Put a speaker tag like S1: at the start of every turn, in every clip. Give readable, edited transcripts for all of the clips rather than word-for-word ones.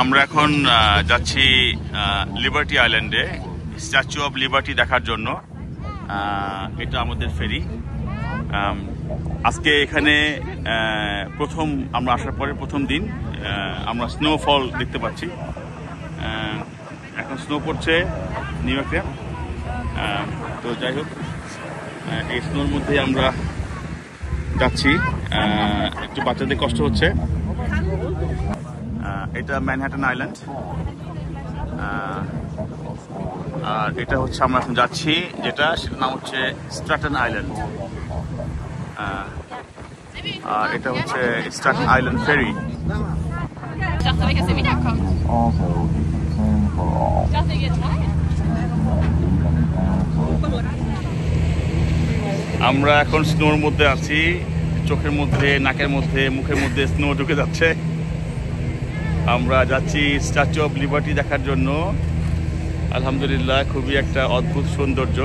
S1: আমরা এখন যাচ্ছি লিবার্টি আইল্যান্ডে স্ট্যাচু অফ লিবার্টি দেখার জন্য। এটা আমাদের ফেরি। আজকে এখানে প্রথম আমরা আসার পরে প্রথম দিন আমরা স্নোফল দেখতে পাচ্ছি। এখন স্নো পড়ছে নিউ ইয়র্কে। তো যাই হোক, এই স্নোর মধ্যে আমরা যাচ্ছি। একটু বাচ্চাদের কষ্ট হচ্ছে। এটা ম্যানহাটন আইল্যান্ড, আর এটা হচ্ছে আমরা এখন যাচ্ছি যেটা, সেটার নাম হচ্ছে স্ট্র্যাটন আইল্যান্ড। আর এটা হচ্ছে স্ট্র্যাটন আইল্যান্ড ফেরি। আমরা এখন স্নোর মধ্যে আছি। চোখের মধ্যে, নাকের মধ্যে, মুখের মধ্যে স্নো ঢুকে যাচ্ছে। আমরা যাচ্ছি স্ট্যাচু অফ লিবার্টি দেখার জন্য। আলহামদুলিল্লাহ, খুবই একটা অদ্ভুত সৌন্দর্য।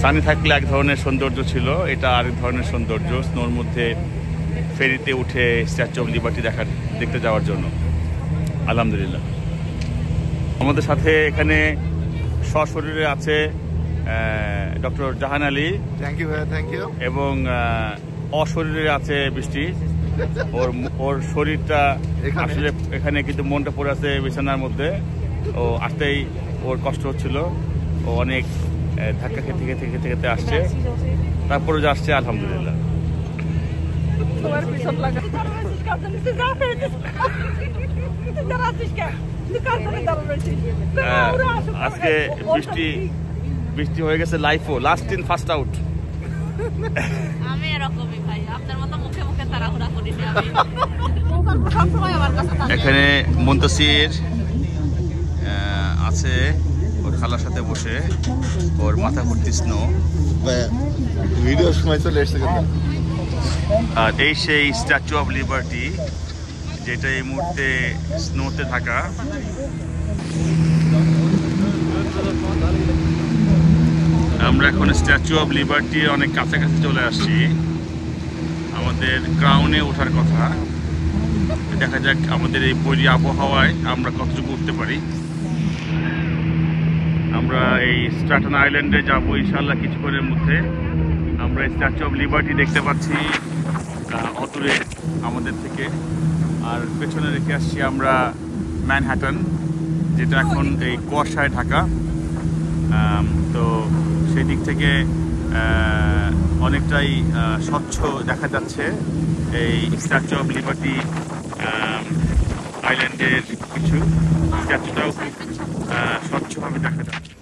S1: সানি থাকলে এক ধরনের সৌন্দর্য ছিল, এটা আরেক ধরনের সৌন্দর্য। স্নোর মধ্যে ফেরিতে উঠে স্ট্যাচু অফ লিবার্টি দেখতে যাওয়ার জন্য আলহামদুলিল্লাহ। আমাদের সাথে এখানে সশরীরে আছে doctor Jahan Ali.
S2: Thank you ভাইয়া, থ্যাংক ইউ।
S1: এবং অশরীরে আছে বৃষ্টি। ওর শরীরটা আসলে এখানে, কিন্তু মনটা পড়ে আছে বিছানার মধ্যে। ও আসতেই ওর কষ্ট হচ্ছিল। ও অনেক ধাক্কা খেতে আসছে, তারপরে যে আসছে আলহামদুলিল্লাহ। আজকে বৃষ্টি হয়ে গেছে লাইফও, লাস্ট ইন ফার্স্ট আউট।
S3: আমি এরকমই ভাই, আপনার মতো মুখে মুখে তাড়াহুড়া করি না আমি। সবসময় আমার কাছে থাকে।
S1: এখানে মুনতাসির আছে ওর খালার সাথে বসে, ওর মাথা ভর্তি স্নো।
S2: ভিডিও সময় চলে এসেছে।
S1: আর এই সেই স্ট্যাচু অফ লিবার্টি, যেটা এই মুহূর্তে স্নোতে থাকা। আমরা এখন স্ট্যাচু অফ লিবার্টির অনেক কাছাকাছি চলে আসছি। আমাদের ক্রাউনে ওঠার কথা। দেখা যাক আমাদের এই বৈরী আবহাওয়ায় আমরা কতটুকু উঠতে পারি। আমরা এই স্ট্র্যাটন আইল্যান্ডে যাবো ইনশাল্লাহ কিছুক্ষণের মধ্যে। আমরা স্ট্যাচু অফ লিবার্টি দেখতে পাচ্ছি অদূরে আমাদের থেকে। আর পেছনে রেখে আসছি আমরা ম্যানহাটন, যেটা এখন এই কুয়াশায় ঢাকা। তো সেই দিক থেকে অনেকটাই স্বচ্ছ দেখা যাচ্ছে এই স্ট্যাচু অফ লিবার্টি আইল্যান্ডের কিছু। স্ট্যাচুটাও খুব স্বচ্ছভাবে দেখা যাচ্ছে।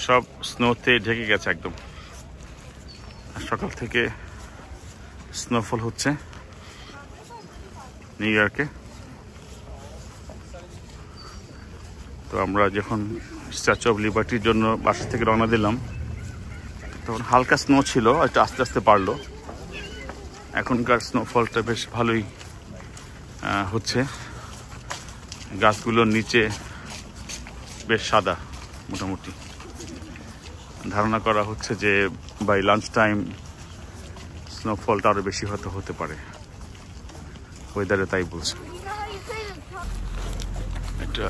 S1: সব স্নোতে ঢেকে গেছে একদম। সকাল থেকে স্নোফল হচ্ছে নিউ ইয়র্কে। তো আমরা যখন স্ট্যাচু অফ লিবার্টির জন্য বাসা থেকে রওনা দিলাম, তখন হালকা স্নো ছিল, একটু আস্তে আস্তে বাড়লো। এখনকার স্নোফলটা বেশ ভালোই হচ্ছে। গাছগুলোর নিচে বেশ সাদা মোটামুটি। ধারণা করা হচ্ছে যে বাই লাঞ্চ টাইম স্নোফলটা আরও বেশি হতে পারে। ওয়েদারে তাই বলছে। এটা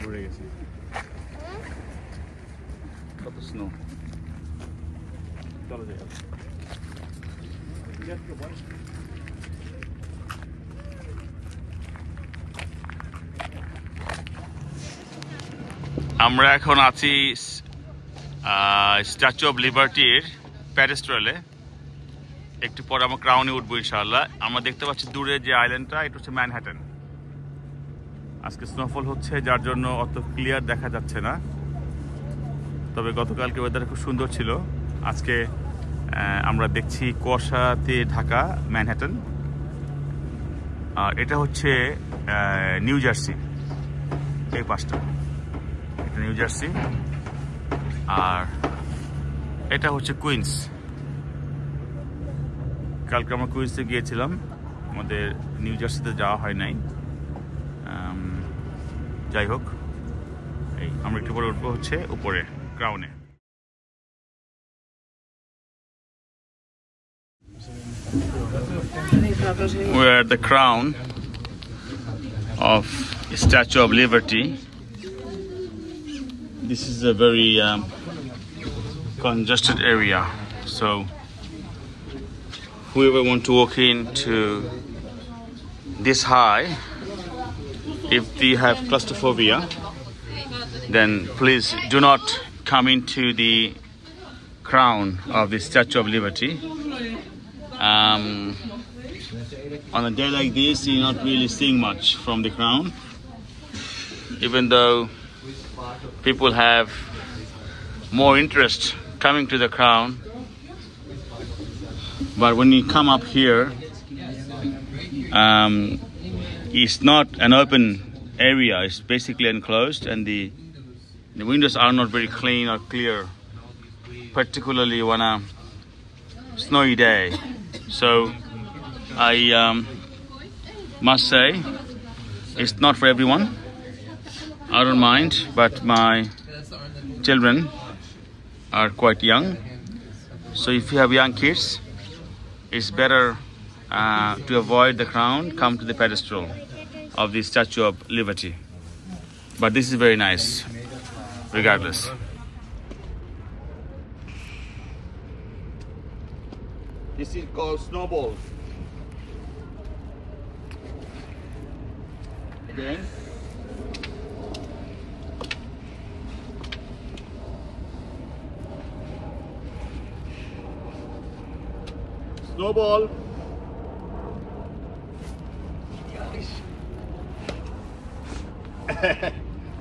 S1: ঘুরে গেছি কত স্নো। চলো যাই। আমরা এখন আছি স্ট্যাচু অফ লিবার্টির প্যাডেস্ট্রালে। একটু পরে আমরা ক্রাউনে উঠবো ইনশাআল্লাহ। আমরা দেখতে পাচ্ছি দূরে যে আইল্যান্ডটা, এটা হচ্ছে ম্যানহাটন। আজকে স্নোফল হচ্ছে, যার জন্য অত ক্লিয়ার দেখা যাচ্ছে না, তবে গতকালকে ওয়েদার খুব সুন্দর ছিল। আজকে আমরা দেখছি কুয়াশাতে ঢাকা ম্যানহাটন। আর এটা হচ্ছে নিউ জার্সি, এই পাশটা এটা নিউ জার্সি। আর এটা হচ্ছে কুইন্স। কালকে আমরা কুইন্সে গিয়েছিলাম, আমাদের নিউ জার্সিতে যাওয়া হয় নাই। যাই হোক, এই আমরা একটু পরে উঠবো হচ্ছে উপরে ক্রাউনে। We're at the crown of Statue of Liberty. This is a very congested area, so whoever want to walk into this high, if they have claustrophobia, then please do not come into the crown of the Statue of Liberty. On a day like this, you're not really seeing much from the crown, even though people have more interest coming to the crown. But when you come up here, it's not an open area, it's basically enclosed, and the windows are not very clean or clear, particularly on a snowy day. So I must say it's not for everyone. I don't mind, but my children are quite young, so if you have young kids, it's better to avoid the crown, come to the pedestal of the Statue of Liberty. But this is very nice regardless. This is called snowball. Again. Snowball.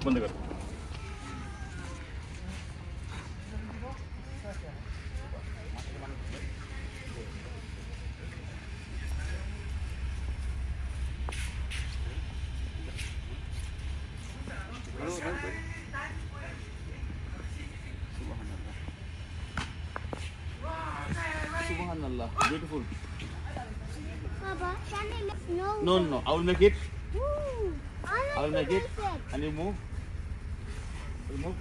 S1: बंद कर। Subhanallah, beautiful.
S4: Papa, can I make snow?
S1: No, I will make it.
S4: Ooh,
S1: I will make it. And you move. You move.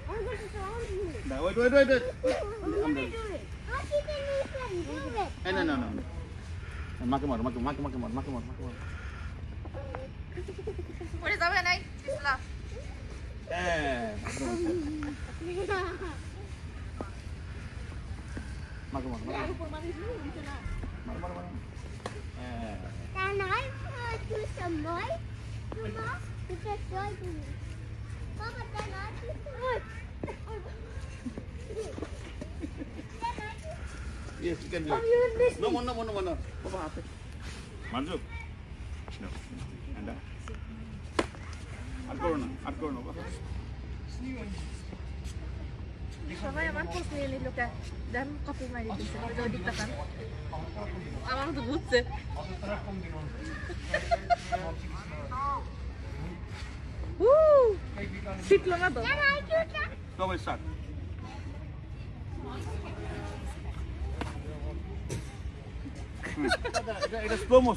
S4: I'm going to show you.
S1: No, wait.
S4: I'm going to do it. How did you do it?
S1: No. Make more.
S3: পড়ে যাবে নাই পিছলা।
S4: Can I do some noise? Mama, you just show me. Papa, can I do some noise?
S1: Yes, you can do
S4: Oh,
S1: it.
S4: you missed
S1: No
S4: me.
S1: more. Papa, happy. Manju. No. And আর করো না বাবা।
S3: সবাই আমার post নিয়ে নিল কে দেন copy মারি দিছে ওই দিকটা কান আমার তো বুঝছে শিখলো না তো
S4: Can I do that?
S1: সবাই স্টার্ট। এটা স্লোমো